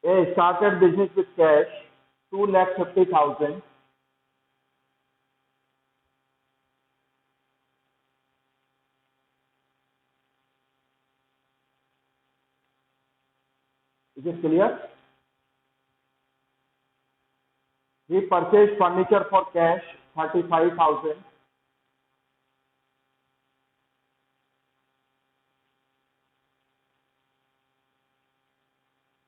A started business with cash 2,50,000. Is it clear? He purchased furniture for cash 35,000.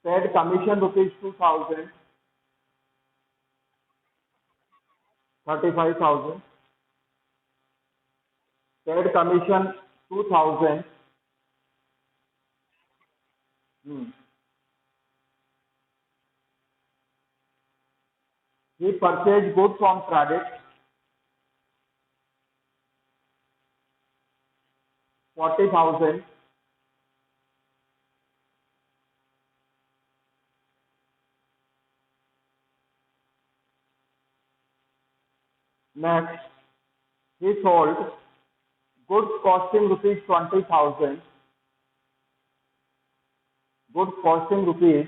Paid commission rupees 2,000. 35,000. Paid commission 2,000. Hmm. He purchased goods on credit 40,000. Next, he sold goods costing rupees 20,000. Goods costing rupees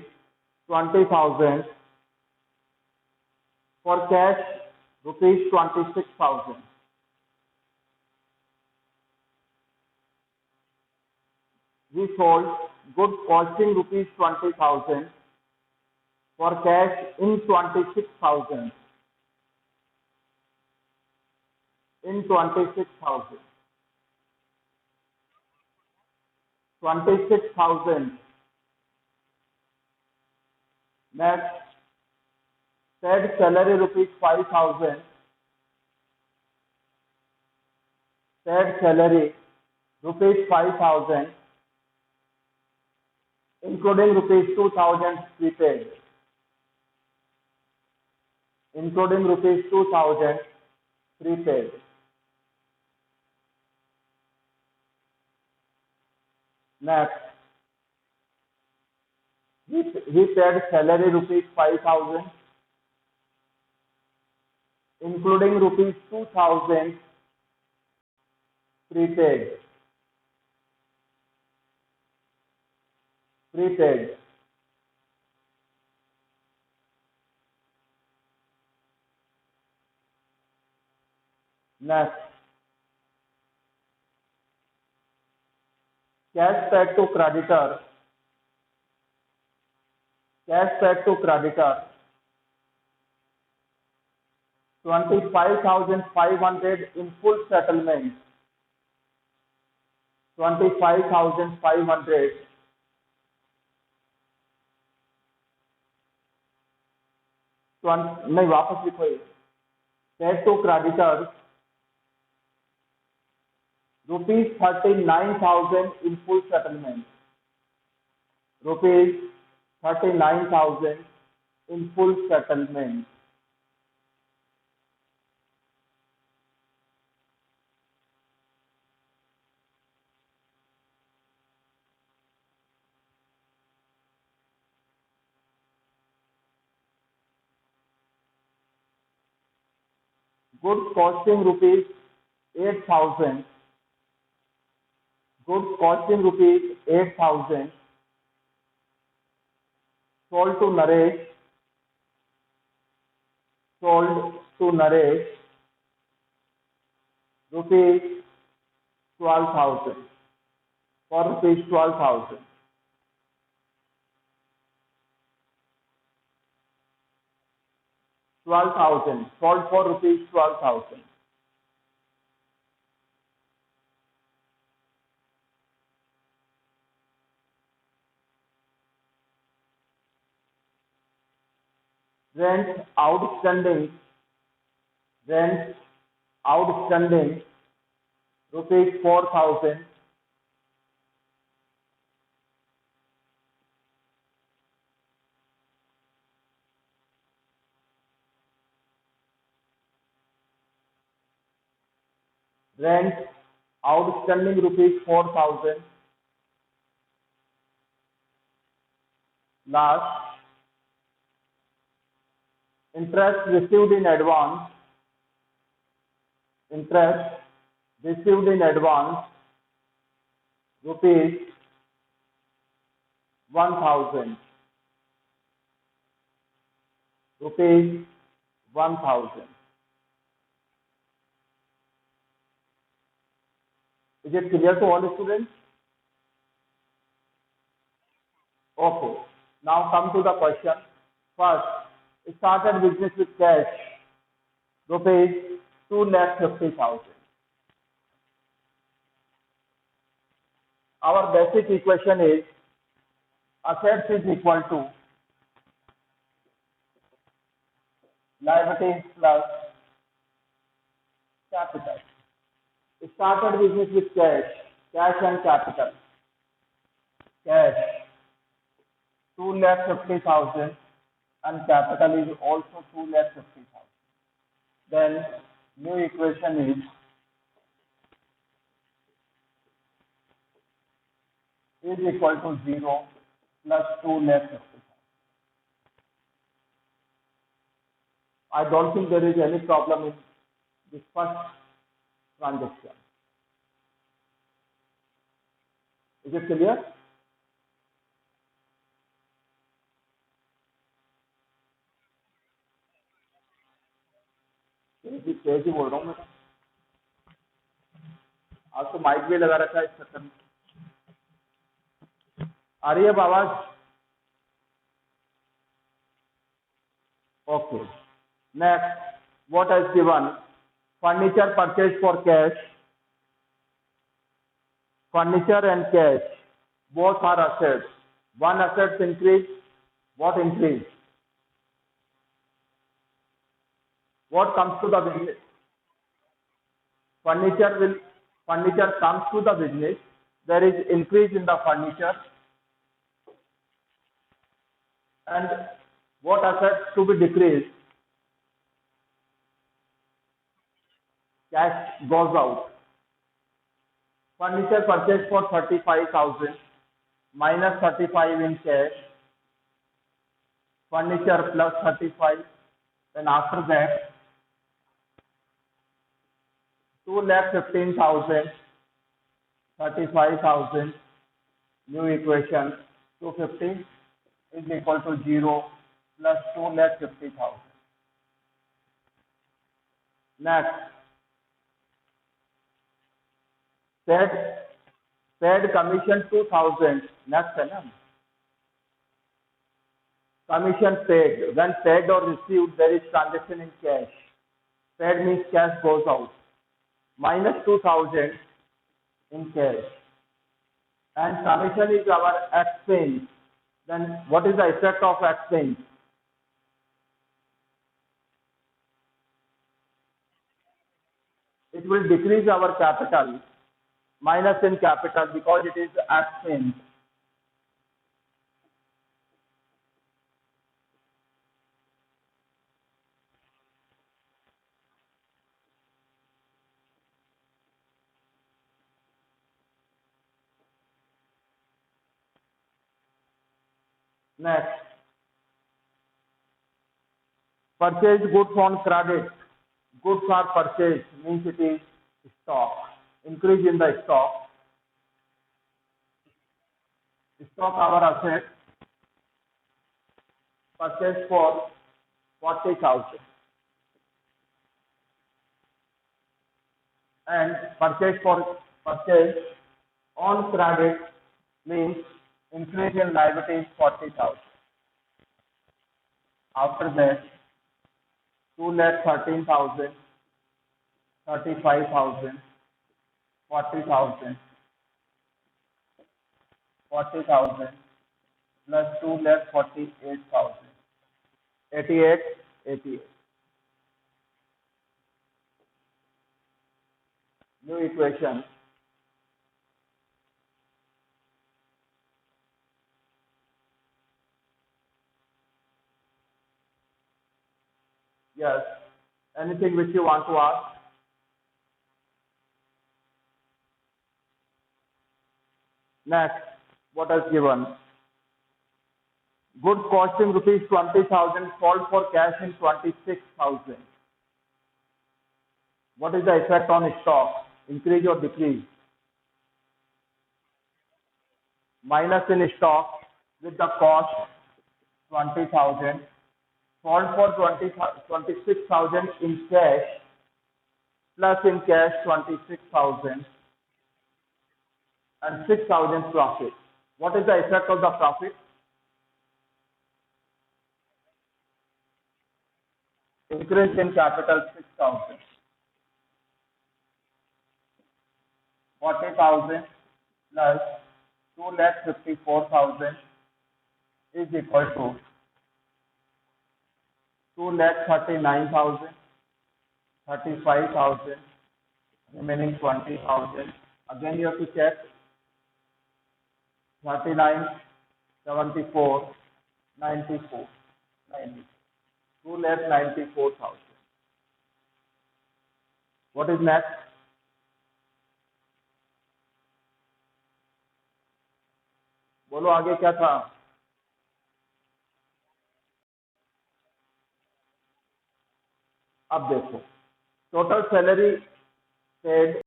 20,000 for cash rupees 26,000. He sold goods costing rupees 20,000 for cash in 26,000. In 26,000. 26,000. Next, paid salary rupees 5,000. Paid salary rupees 5,000, including rupees 2,000 prepaid. Including rupees 2,000 prepaid. Next, he paid salary rupees 5,000, including rupees 2,000 prepaid. Prepaid. Next, cash paid to creditor. Cash paid to creditor 25,500 in full settlement. 25,500 नहीं वापस लिखो ये paid to creditors rupees 39,000 in full settlement. Rupees 39,000 in full settlement. Goods costing rupees 8,000. Goods costing rupees 8,000. Sold to Naresh. Sold to Naresh. Rupees 12,000. For rupees 12,000. 12,000. Sold for rupees 12,000. Rent outstanding. Rent outstanding rupees 4,000. Rent outstanding rupees 4,000. Last, interest received in advance. Interest received in advance rupees 1,000. rupees 1,000. Is it clear to all students? Okay. Now come to the question. First, started business with cash, rupees 2,50,000. Our basic equation is assets is equal to liabilities plus capital. Started business with cash and capital. Cash 2,50,000 and capital is also 2,50,000. Then new equation is equal to 0 plus 2,50,000. I don't think there is any problem in this first transaction. Is it clear? तेज ही बोल रहा हूँ मैं आज तो mic भी लगा रखा है इस चक्कर में आ रही है अब आवाज okay next what has given furniture purchase for cash furniture and cash both are assets. One assets increase, what increase? What comes to the business? Furniture comes to the business. There is increase in the furniture. And what assets to be decreased? Cash goes out. Furniture purchased for 35,000 minus 35 in cash. Furniture plus 35. Then after that, 2,15,000, 35,000. New equation 250 is equal to 0 plus 2,50,000. Next. Paid commission 2,000. Next है ना commission paid. When paid or received, there is transaction in cash. Paid means cash goes out. Minus 2,000 in cash. And commission is our expense. Then what is the effect of expense? It will decrease our capital. Minus in capital because it is expense. Next, purchase goods on credit. Goods are purchased means it is stock. Increase in the stock. Stock our asset. Purchase for 40,000. And purchase on credit means increase in liabilities 40,000. After that, 2,13,000, 35,000, 40,000, 40,000 plus 2,48,000, 88, 88. New equation. Yes. Anything which you want to ask? Next, what is given? Goods costing rupees 20,000 sold for cash in 26,000. What is the effect on stock? Increase or decrease? Minus in stock with the cost 20,000 sold for 26,000 in cash, plus in cash 26,000 and 6,000 profit. What is the effect of the profit? Increase in capital 6,000. 40,000 plus 2,54,000 is equal to 2,39,000, 35,000, remaining 20,000. Again you have to check 39, 74, 94, 90. 2,94,000. What is next? बोलो आगे क्या था? अब देखो total salary paid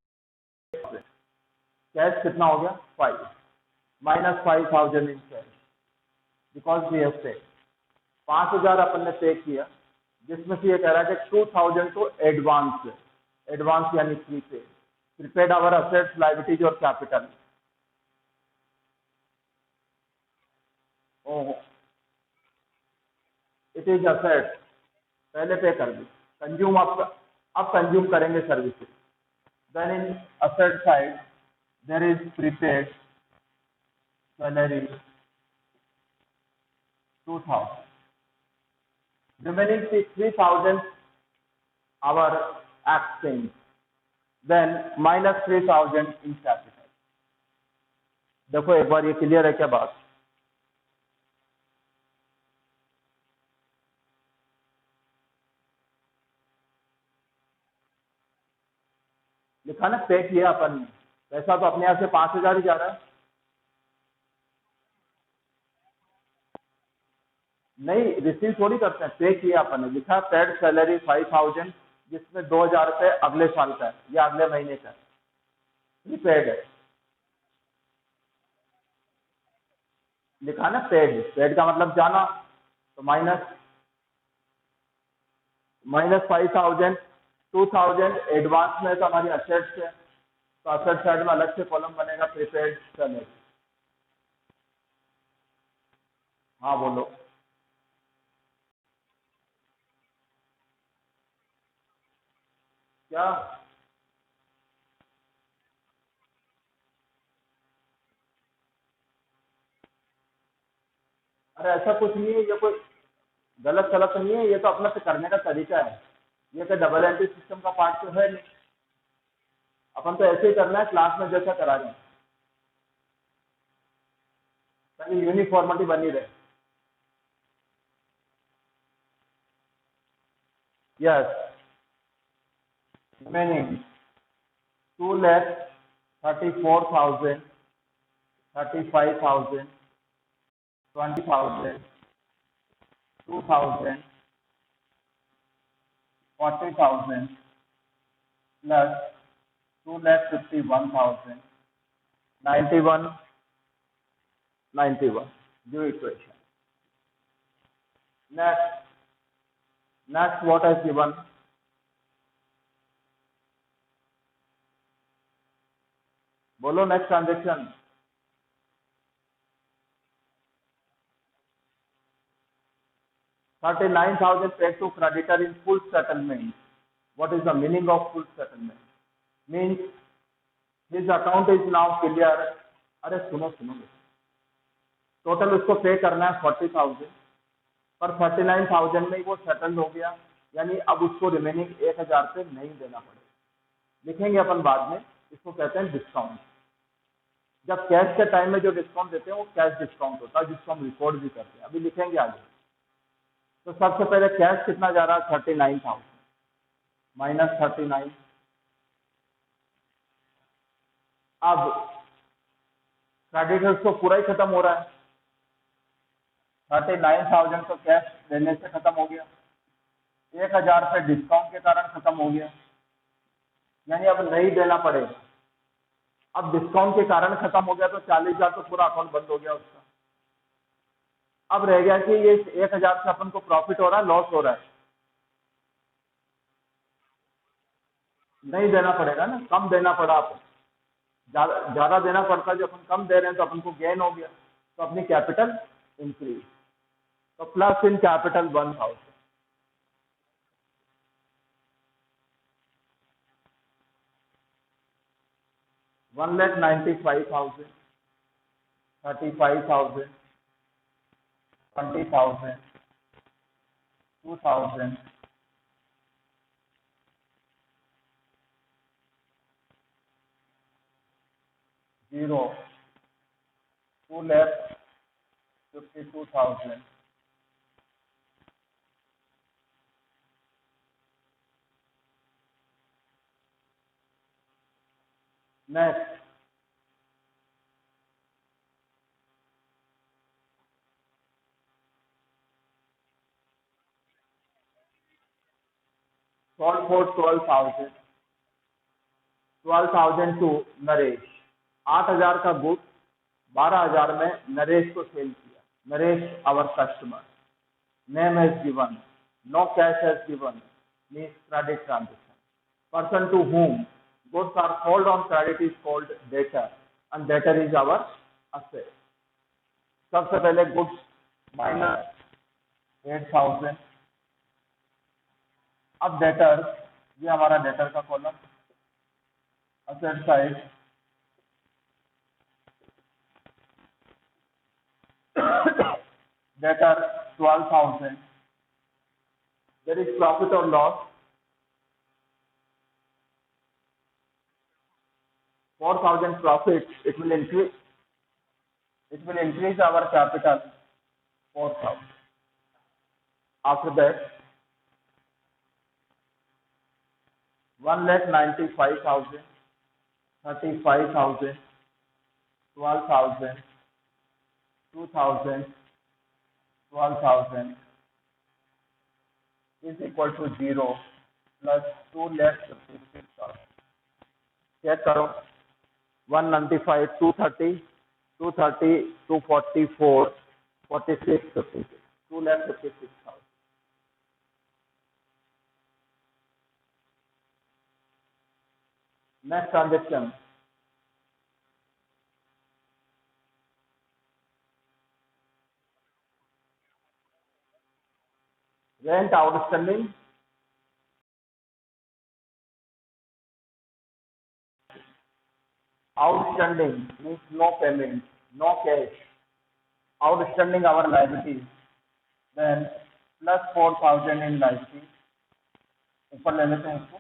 cash कितना हो गया 5 minus 5,000 in cash because we have paid 5,000 अपन ने पे किया जिसमें से ये कह रहा है कि 2,000 तो एडवांस एडवांस यानी prepaid prepaid our assets liabilities और कैपिटल इट इज असेट पहले पे कर दी कंज्यूम अब कंज्यूम करेंगे services then in asset side there is prepaid salary 2,000 remaining 3,000 our exchange then minus 3,000 in capital. देखो एक बार ये क्लियर है क्या बात? लिखा ना पे किया अपन ने पैसा तो अपने आप से 5,000 ही जा रहा है नहीं रिसीव थोड़ी करते हैं पे किया अपन ने लिखा पेड सैलरी 5,000 जिसमें 2,000 रुपये अगले साल का है या अगले महीने का है पेड है लिखा ना पेड पेड का मतलब जाना तो माइनस 5,000 2,000 एडवांस में तो हमारी असेट्स है तो असेट साइड में अलग से कॉलम बनेगा प्रीपेड सैलरी हाँ बोलो क्या अरे ऐसा कुछ नहीं है ये कोई गलत सलत नहीं है ये तो अपना से करने का तरीका है ये तो डबल एंट्री सिस्टम का पार्ट तो है नहीं अपन तो ऐसे ही करना है क्लास में जैसा करा रहे ताकि यूनिफॉर्मिटी बनी रहे yes remaining 2,34,000 35,000 20,000 2,000 40,000 plus 2,51,000 91 91 new equation next what is given बोलो next transaction 39,000 paid to creditor in full settlement. What is the meaning of full settlement? Means his account is now clear. अरे सुनो total उसको पे करना है 40,000 पर 39,000 में वो सेटल हो गया यानी अब उसको रिमेनिंग 1,000 पे नहीं देना पड़ेगा लिखेंगे अपन बाद में इसको कहते हैं डिस्काउंट जब कैश के टाइम में जो डिस्काउंट देते हैं वो कैश डिस्काउंट होता है जिसको हम रिकॉर्ड भी करते हैं अभी लिखेंगे आगे तो सबसे पहले कैश कितना जा रहा है 39,000 माइनस 39 अब क्रेडिटर्स तो पूरा ही खत्म हो रहा है 39,000 तो कैश देने से खत्म हो गया 1,000 रुपये डिस्काउंट के कारण खत्म हो गया यानी अब नहीं देना पड़ेगा अब डिस्काउंट के कारण खत्म हो गया तो 40,000 तो पूरा अकाउंट बंद हो गया उसका अब रह गया कि ये 1000 से अपन को प्रॉफिट हो रहा है, लॉस हो रहा है, नहीं देना पड़ेगा ना, कम देना पड़ा अपन, ज्यादा देना पड़ता, जो अपन कम दे रहे हैं तो अपन को गेन हो गया, तो अपनी कैपिटल इंक्रीज, तो plus in capital 1000, 1,95,000, 35,000, 20,000, 2,000, 0, 2,52,000, next 12,000, 12,000 to Naresh, 8,000 का गुड 12,000 में नरेश को सेल किया, Naresh our customer, name has given, no cash has given, means credit transaction, person to whom goods are sold on credit is called debtor and debtor is our asset. सबसे पहले goods minus 8,000, अब debtor, ये हमारा debtor का column, asset side debtor 12,000, there is profit or loss 4,000 profit, it will increase our capital 4,000. After that 1,95,000, 35,000, 12,000, 2,000, 12,000 is equal to 0 plus 2,56,000. Check करो, 195, 230, 230, 244, 46, 56, 2,56,000. Next transaction, rent outstanding, outstanding means no payment, no cash, outstanding our liabilities, then plus 4,000 in liability, ऊपर ले लेते हैं इसको,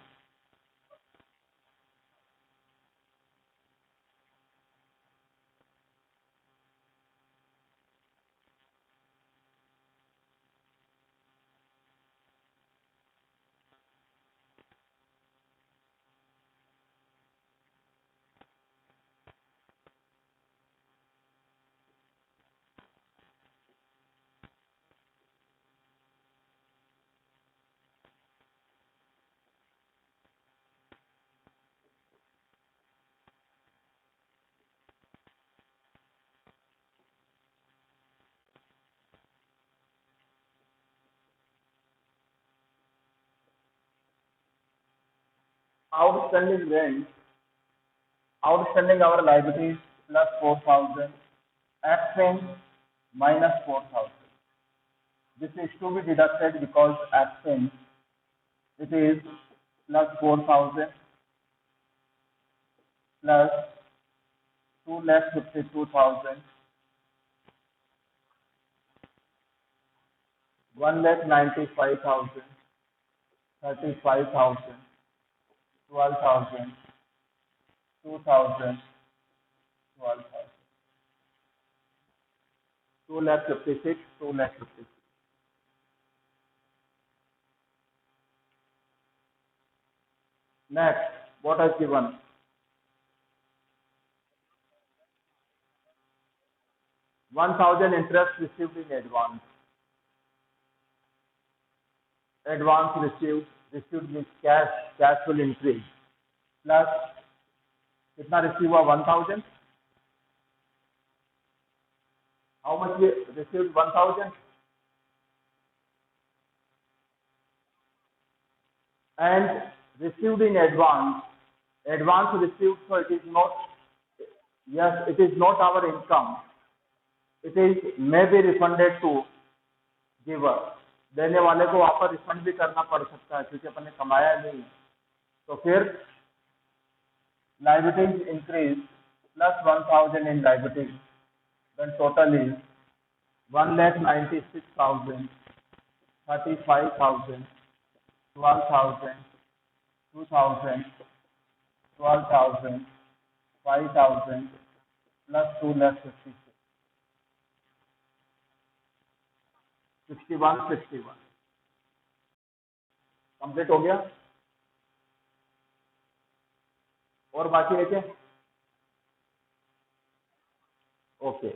outstanding rent, outstanding our liabilities plus 4,000, expense minus 4,000. This is to be deducted because expense, it is plus 4,000 plus 2,52,000, 1,95,000, 35,000, 12,000, 2,000, 12,000, 2,56,000, 2,56,000. Next, what is given? $1,000 interest received in advance. Advance received means cash will increase. Plus कितना receive हुआ 1,000, how much we received 1000 and received in advance. Advance received, so it is not, yes, it is not our income. It is may be refunded to giver. देने वाले को वापस refund भी करना पड़ सकता है क्योंकि अपन ने कमाया नहीं है. तो फिर liabilities increase plus 1000 in liabilities, then total is 1,96,000, 35,000, 12,000, 2,000, 12,000, 5,000 plus 2,56,000. 61 complete हो गया. और बाकी है क्या? ओके.